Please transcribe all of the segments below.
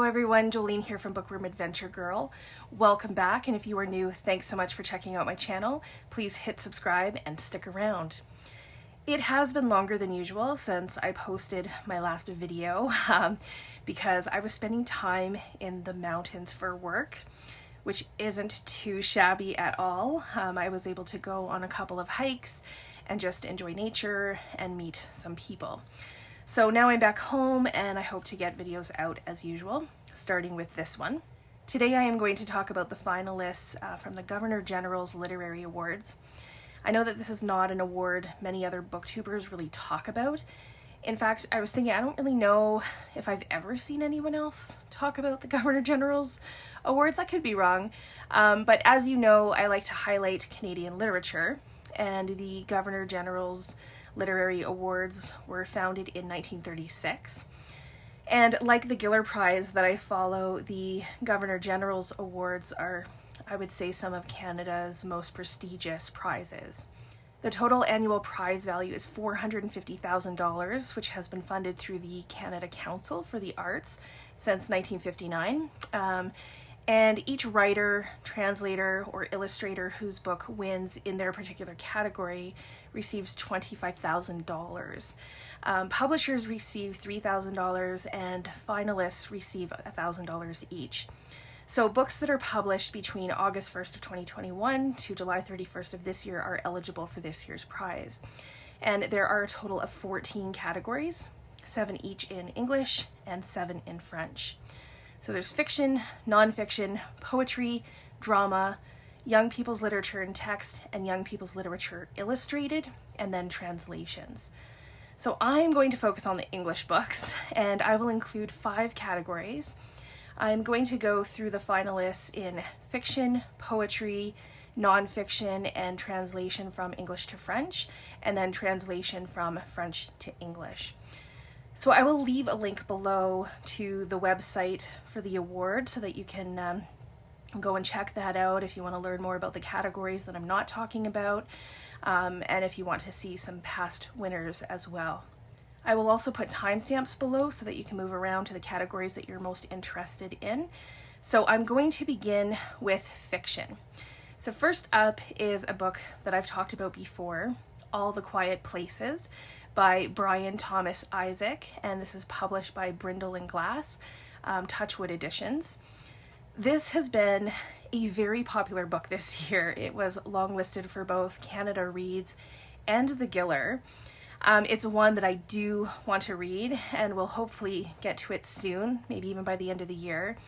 everyone, Jolene here from Bookworm Adventure Girl. Welcome back, and if you are new, thanks so much for checking out my channel. Please hit subscribe and stick around. It has been longer than usual since I posted my last video because I was spending time in the mountains for work, which isn't too shabby at all. I was able to go on a couple of hikes and just enjoy nature and meet some people. So now I'm back home and I hope to get videos out as usual, starting with this one. Today I am going to talk about the finalists from the Governor General's Literary Awards. I know that this is not an award many other booktubers really talk about. In fact, I was thinking I don't really know if I've ever seen anyone else talk about the Governor General's Awards. I could be wrong, but as you know, I like to highlight Canadian literature, and the Governor General's Literary Awards were founded in 1936. And like the Giller Prize that I follow, the Governor General's Awards are, I would say, some of Canada's most prestigious prizes. The total annual prize value is $450,000, which has been funded through the Canada Council for the Arts since 1959. And each writer, translator, or illustrator whose book wins in their particular category receives $25,000. Publishers receive $3,000 and finalists receive $1,000 each. So books that are published between August 1st of 2021 to July 31st of this year are eligible for this year's prize. And there are a total of 14 categories, 7 each in English and 7 in French. So there's fiction, nonfiction, poetry, drama, young people's literature in text, and young people's literature illustrated, and then translations. So I'm going to focus on the English books, and I will include 5 categories. I'm going to go through the finalists in fiction, poetry, nonfiction, and translation from English to French, and then translation from French to English. So I will leave a link below to the website for the award so that you can go and check that out if you want to learn more about the categories that I'm not talking about, and if you want to see some past winners as well. I will also put timestamps below so that you can move around to the categories that you're most interested in. So I'm going to begin with fiction. So first up is a book that I've talked about before, All the Quiet Places, by Brian Thomas Isaac, and this is published by Brindle and Glass, Touchwood Editions. This has been a very popular book this year. It was longlisted for both Canada Reads and the Giller. It's one that I do want to read and will hopefully get to it soon, maybe even by the end of the year.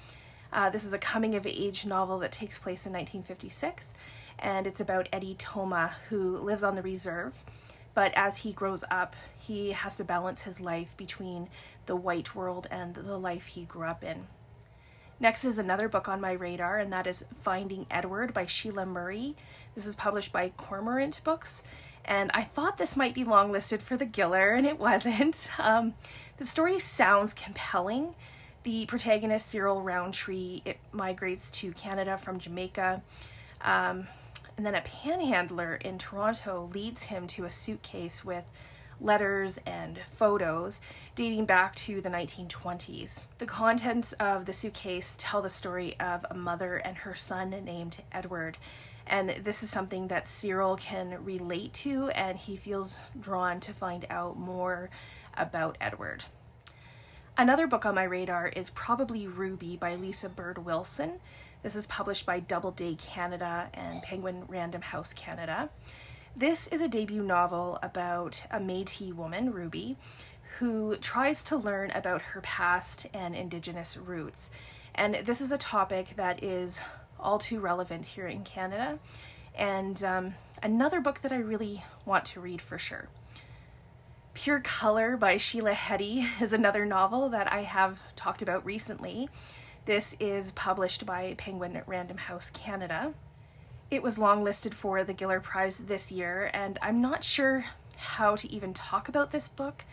This is a coming-of-age novel that takes place in 1956, and it's about Eddie Toma, who lives on the reserve. But as he grows up, he has to balance his life between the white world and the life he grew up in. Next is another book on my radar, and that is Finding Edward by Sheila Murray. This is published by Cormorant Books, and I thought this might be longlisted for the Giller, and it wasn't. The story sounds compelling. The protagonist, Cyril Roundtree, migrates to Canada from Jamaica, and then a panhandler in Toronto leads him to a suitcase with letters and photos dating back to the 1920s. The contents of the suitcase tell the story of a mother and her son named Edward, and this is something that Cyril can relate to, and he feels drawn to find out more about Edward. Another book on my radar is Probably Ruby by Lisa Bird Wilson. This is published by Doubleday Canada and Penguin Random House Canada. This is a debut novel about a Métis woman, Ruby, who tries to learn about her past and Indigenous roots. And this is a topic that is all too relevant here in Canada, and another book that I really want to read for sure. Pure Color by Sheila Heti is another novel that I have talked about recently. This is published by Penguin Random House Canada. It was longlisted for the Giller Prize this year, and I'm not sure how to even talk about this book.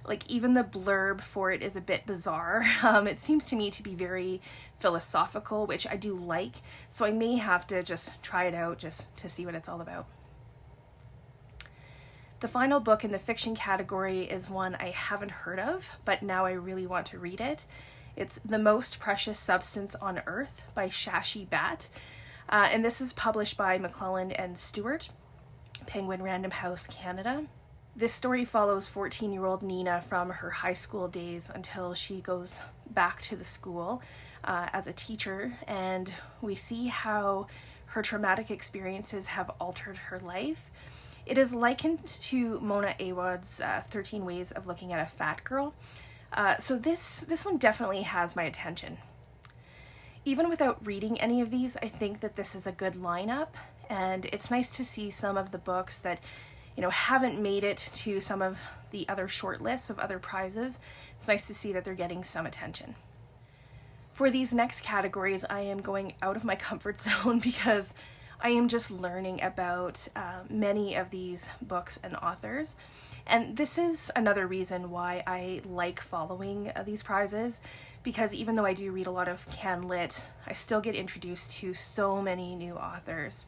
Like, even the blurb for it is a bit bizarre. It seems to me to be very philosophical, which I do like, so I may have to just try it out just to see what it's all about. The final book in the fiction category is one I haven't heard of, but now I really want to read it. It's The Most Precious Substance on Earth by Shashi, Bhat. And this is published by McClelland and Stewart, Penguin Random House, Canada. This story follows 14-year-old Nina from her high school days until she goes back to the school as a teacher, and we see how her traumatic experiences have altered her life. It is likened to Mona Awad's 13 Ways of Looking at a Fat Girl. So this one definitely has my attention. Even without reading any of these, I think that this is a good lineup, and it's nice to see some of the books that, haven't made it to some of the other short lists of other prizes. It's nice to see that they're getting some attention. For these next categories, I am going out of my comfort zone because I am just learning about many of these books and authors. And this is another reason why I like following these prizes, because even though I do read a lot of Can Lit, I still get introduced to so many new authors.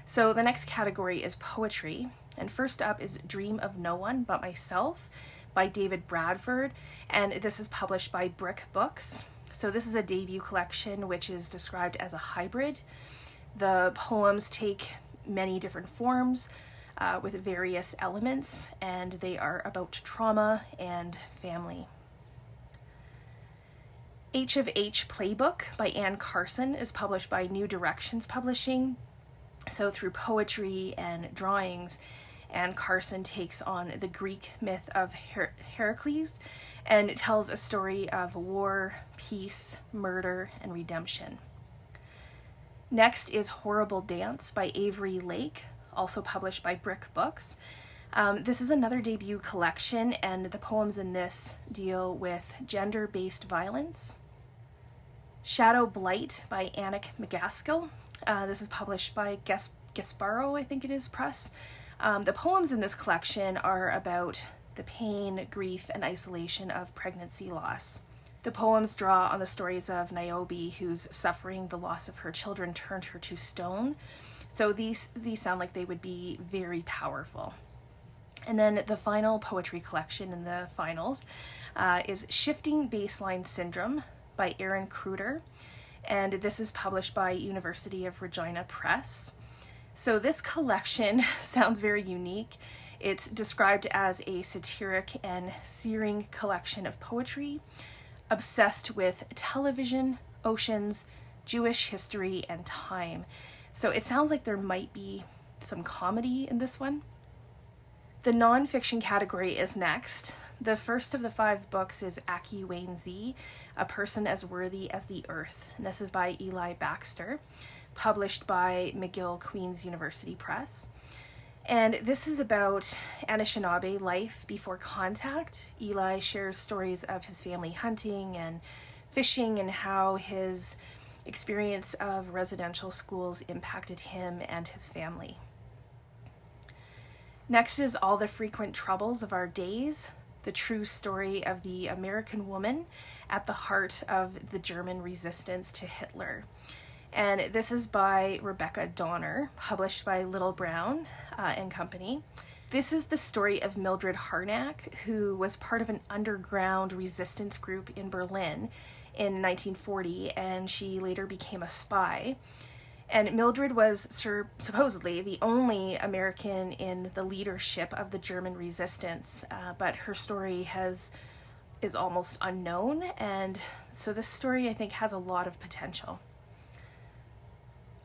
So the next category is poetry, and first up is Dream of No One But Myself by David Bradford, and this is published by Brick Books. So this is a debut collection which is described as a hybrid. The poems take many different forms with various elements, and they are about trauma and family. H of H Playbook by Carson is published by New Directions Publishing. So through poetry and drawings, Carson takes on the Greek myth of Heracles, and it tells a story of war, peace, murder, and redemption. Next is Horrible Dance by Avery Lake, also published by Brick Books. This is another debut collection, and the poems in this deal with gender-based violence. Shadow Blight by Annick MacAskill. This is published by Gasparo, I think it is, Press. The poems in this collection are about the pain, grief, and isolation of pregnancy loss. The poems draw on the stories of Niobe, whose suffering the loss of her children turned her to stone. So these sound like they would be very powerful. And then the final poetry collection in the finals is Shifting Baseline Syndrome by Kreuter, and this is published by University of Regina Press. So this collection sounds very unique. It's described as a satiric and searing collection of poetry, obsessed with television, oceans, Jewish history, and time. So it sounds like there might be some comedy in this one. The nonfiction category is next. The first of the 5 books is Aki-Wayn-Zih, A Person as Worthy as the Earth, and this is by Eli Baxter, published by McGill Queen's University Press. And this is about Anishinaabe life before contact. Eli shares stories of his family hunting and fishing and how his experience of residential schools impacted him and his family. Next is All the Frequent Troubles of Our Days, the true story of the American woman at the heart of the German resistance to Hitler. And this is by Rebecca Donner, published by Little Brown and Company. This is the story of Mildred Harnack, who was part of an underground resistance group in Berlin in 1940, and she later became a spy. And Mildred was supposedly the only American in the leadership of the German resistance, but her story is almost unknown, and so this story I think has a lot of potential.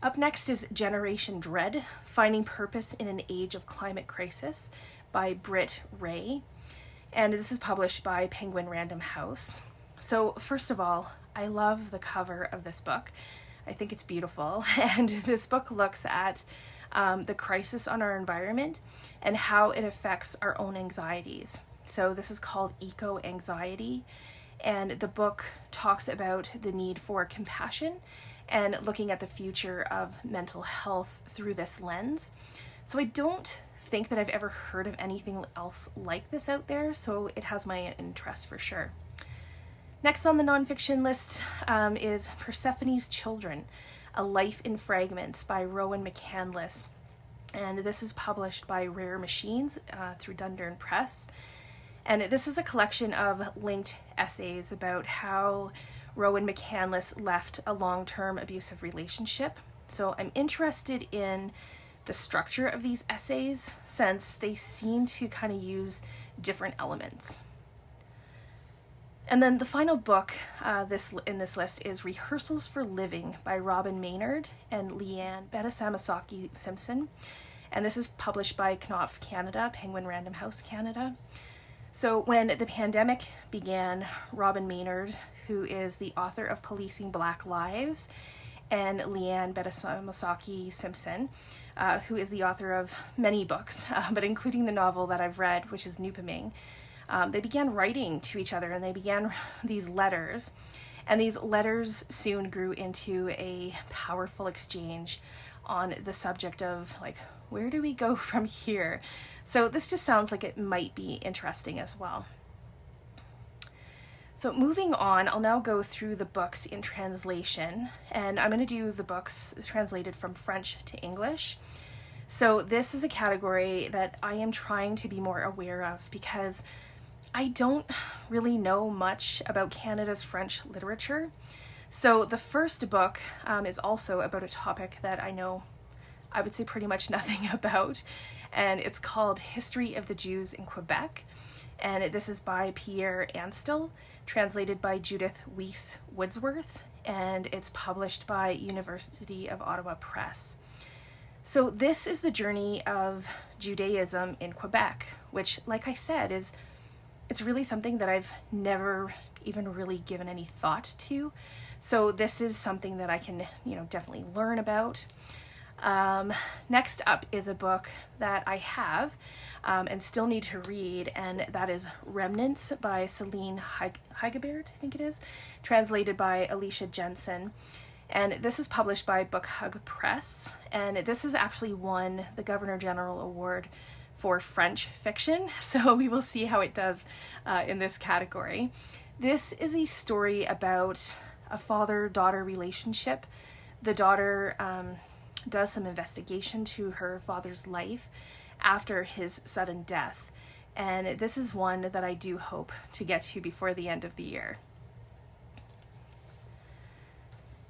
Up next is Generation Dread, Finding Purpose in an Age of Climate Crisis by Britt, Wray, and this is published by Penguin Random House. So first of all, I love the cover of this book. I think it's beautiful, and this book looks at the crisis on our environment and how it affects our own anxieties. So this is called Eco-Anxiety, and the book talks about the need for compassion and looking at the future of mental health through this lens. So I don't think that I've ever heard of anything else like this out there, so it has my interest for sure. Next on the nonfiction list is Persephone's Children, A Life in Fragments by Rowan McCandless, and this is published by Rare Machines through Dundurn Press. And this is a collection of linked essays about how Rowan McCandless left a long-term abusive relationship. So I'm interested in the structure of these essays since they seem to kind of use different elements. And then the final book in this list is Rehearsals for Living by Robin Maynard and Leanne Betasamasaki-Simpson. And this is published by Knopf Canada, Penguin Random House Canada. So when the pandemic began, Robin Maynard, who is the author of Policing Black Lives, and Leanne Betasamasaki-Simpson, who is the author of many books, but including the novel that I've read, which is Nupaming, they began writing to each other, and they began these letters. And these letters soon grew into a powerful exchange on the subject of, like, where do we go from here? So this just sounds like it might be interesting as well. So moving on, I'll now go through the books in translation, and I'm going to do the books translated from French to English. So this is a category that I am trying to be more aware of because I don't really know much about Canada's French literature. So the first book is also about a topic that I know, I would say, pretty much nothing about, and it's called History of the Jews in Quebec, and this is by Pierre Anstill, translated by Judith Weiss Woodsworth, and it's published by University of Ottawa Press. So this is the journey of Judaism in Quebec, which, like I said, it's really something that I've never even really given any thought to. So this is something that I can, definitely learn about. Next up is a book that I have and still need to read, and that is Remnants by Celine Hegebert, I think it is, translated by Alicia Jensen. And this is published by Book Hug Press, and this has actually won the Governor General Award for French fiction, so we will see how it does in this category. This is a story about a father-daughter relationship. The daughter does some investigation to her father's life after his sudden death, and this is one that I do hope to get to before the end of the year.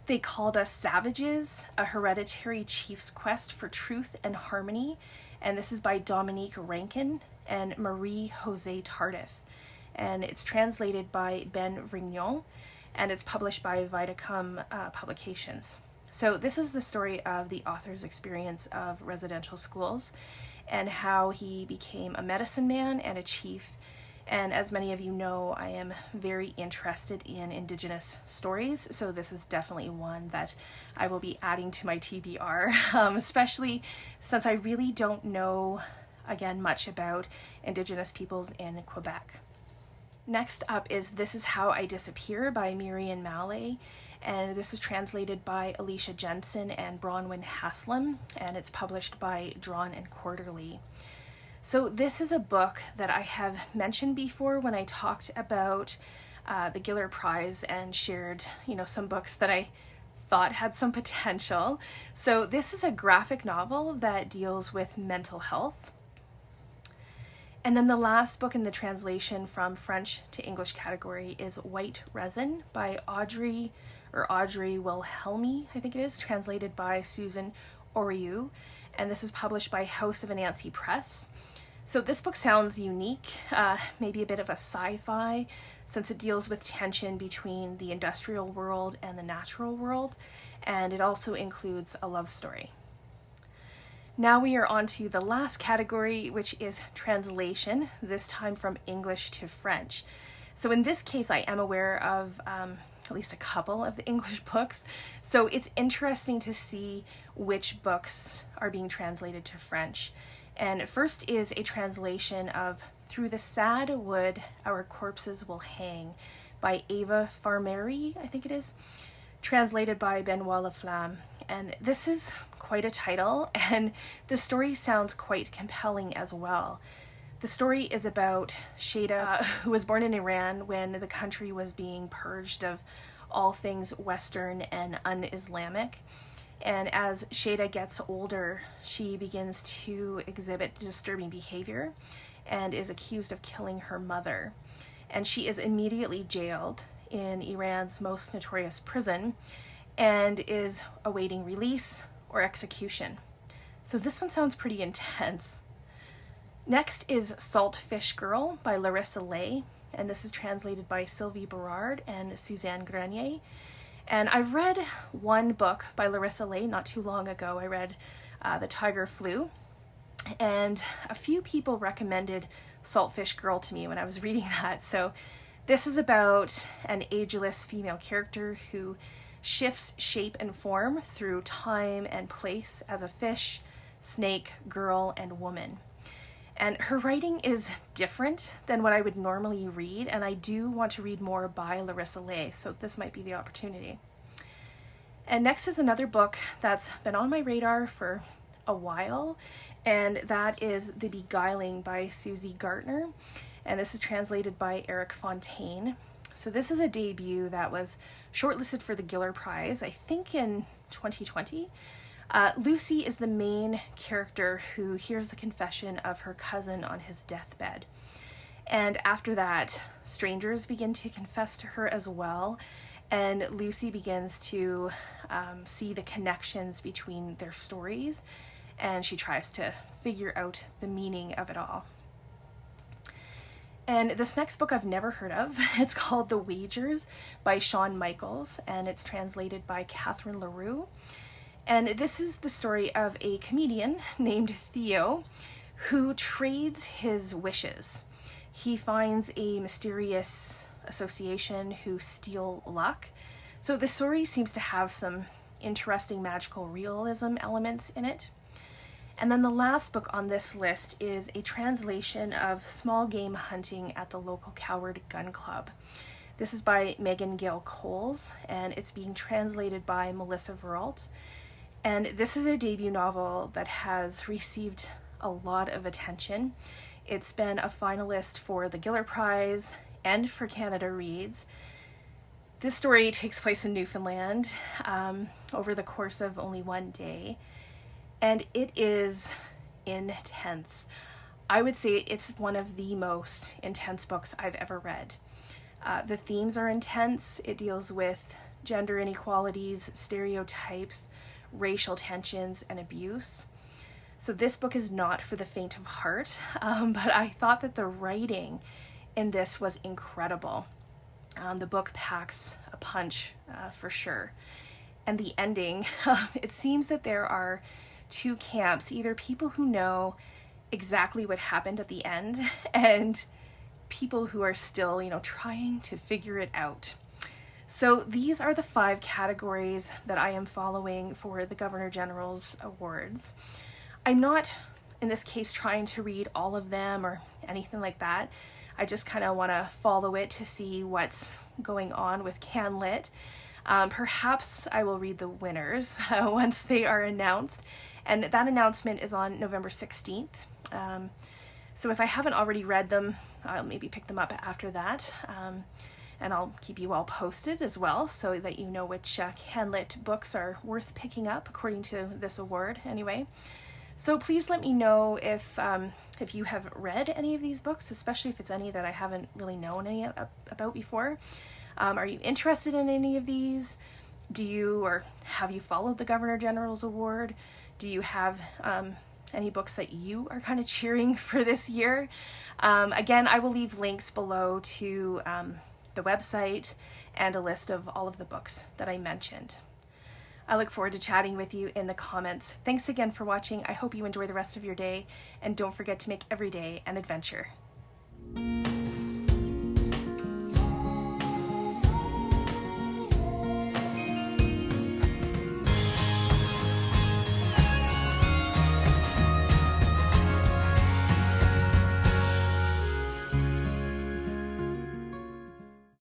They Called Us Savages, a hereditary chief's quest for truth and harmony, and this is by Dominique Rankin and Marie-José Tardif, and it's translated by Ben Vrignon, and it's published by Vitacom Publications. So this is the story of the author's experience of residential schools and how he became a medicine man and a chief. And as many of you know, I am very interested in Indigenous stories, so this is definitely one that I will be adding to my TBR, especially since I really don't know, again, much about Indigenous peoples in Quebec. Next up is This Is How I Disappear by Miriam Mallet, and this is translated by Alicia Jensen and Bronwyn Haslam, and it's published by Drawn and Quarterly. So this is a book that I have mentioned before when I talked about the Giller Prize and shared, some books that I thought had some potential. So this is a graphic novel that deals with mental health. And then the last book in the translation from French to English category is White Resin by Audrey Wilhelmi, I think it is, translated by Susan Oriou, and this is published by House of Anansi Press. So this book sounds unique, maybe a bit of a sci-fi, since it deals with tension between the industrial world and the natural world, and it also includes a love story. Now we are on to the last category, which is translation, this time from English to French. So in this case, I am aware of at least a couple of the English books, so it's interesting to see which books are being translated to French. And first is a translation of Through the Sad Wood Our Corpses Will Hang by Ava Farmeri, I think it is, translated by Benoit Laflamme. And this is quite a title, and the story sounds quite compelling as well. The story is about Sheila, who was born in Iran when the country was being purged of all things Western and un-Islamic. And as Sheila gets older, she begins to exhibit disturbing behavior, and is accused of killing her mother. And she is immediately jailed in Iran's most notorious prison and is awaiting release or execution. So this one sounds pretty intense. Next is Saltfish Girl by Larissa Lay, and this is translated by Sylvie Berard and Suzanne Grenier. And I've read one book by Larissa Lay not too long ago. I read The Tiger Flew, and a few people recommended Saltfish Girl to me when I was reading that. So this is about an ageless female character who shifts shape and form through time and place as a fish, snake, girl, and woman. And her writing is different than what I would normally read, and I do want to read more by Larissa Lay, so this might be the opportunity. And next is another book that's been on my radar for a while, and that is The Beguiling by Susie Gartner, and this is translated by Eric Fontaine. So this is a debut that was shortlisted for the Giller Prize, I think in 2020. Lucy is the main character who hears the confession of her cousin on his deathbed. And after that, strangers begin to confess to her as well, and Lucy begins to see the connections between their stories, and she tries to figure out the meaning of it all. And this next book I've never heard of. It's called The Wagers by Shawn Michaels, and it's translated by Catherine LaRue. And this is the story of a comedian named Theo who trades his wishes. He finds a mysterious association who steal luck. So the story seems to have some interesting magical realism elements in it. And then the last book on this list is a translation of Small Game Hunting at the Local Coward Gun Club. This is by Megan Gale Coles, and it's being translated by Melissa Veralt. And this is a debut novel that has received a lot of attention. It's been a finalist for the Giller Prize and for Canada Reads. This story takes place in Newfoundland over the course of only one day, and it is intense. I would say it's one of the most intense books I've ever read. The themes are intense. It deals with gender inequalities, stereotypes, racial tensions, and abuse. So this book is not for the faint of heart, but I thought that the writing in this was incredible. The book packs a punch for sure. And the ending, it seems that there are two camps, either people who know exactly what happened at the end and people who are still, trying to figure it out. So these are the 5 categories that I am following for the Governor General's awards. I'm not, in this case, trying to read all of them or anything like that. I just kind of want to follow it to see what's going on with CanLit. Perhaps I will read the winners once they are announced, and that announcement is on November 16th. So if I haven't already read them, I'll maybe pick them up after that. And I'll keep you all posted as well so that you know which CanLit books are worth picking up according to this award anyway. So please let me know if you have read any of these books, especially if it's any that I haven't really known any about before. Are you interested in any of these? Have you followed the Governor General's Award? Do you have any books that you are kind of cheering for this year? Again, I will leave links below to the website and a list of all of the books that I mentioned. I look forward to chatting with you in the comments. Thanks again for watching. I hope you enjoy the rest of your day, and don't forget to make every day an adventure.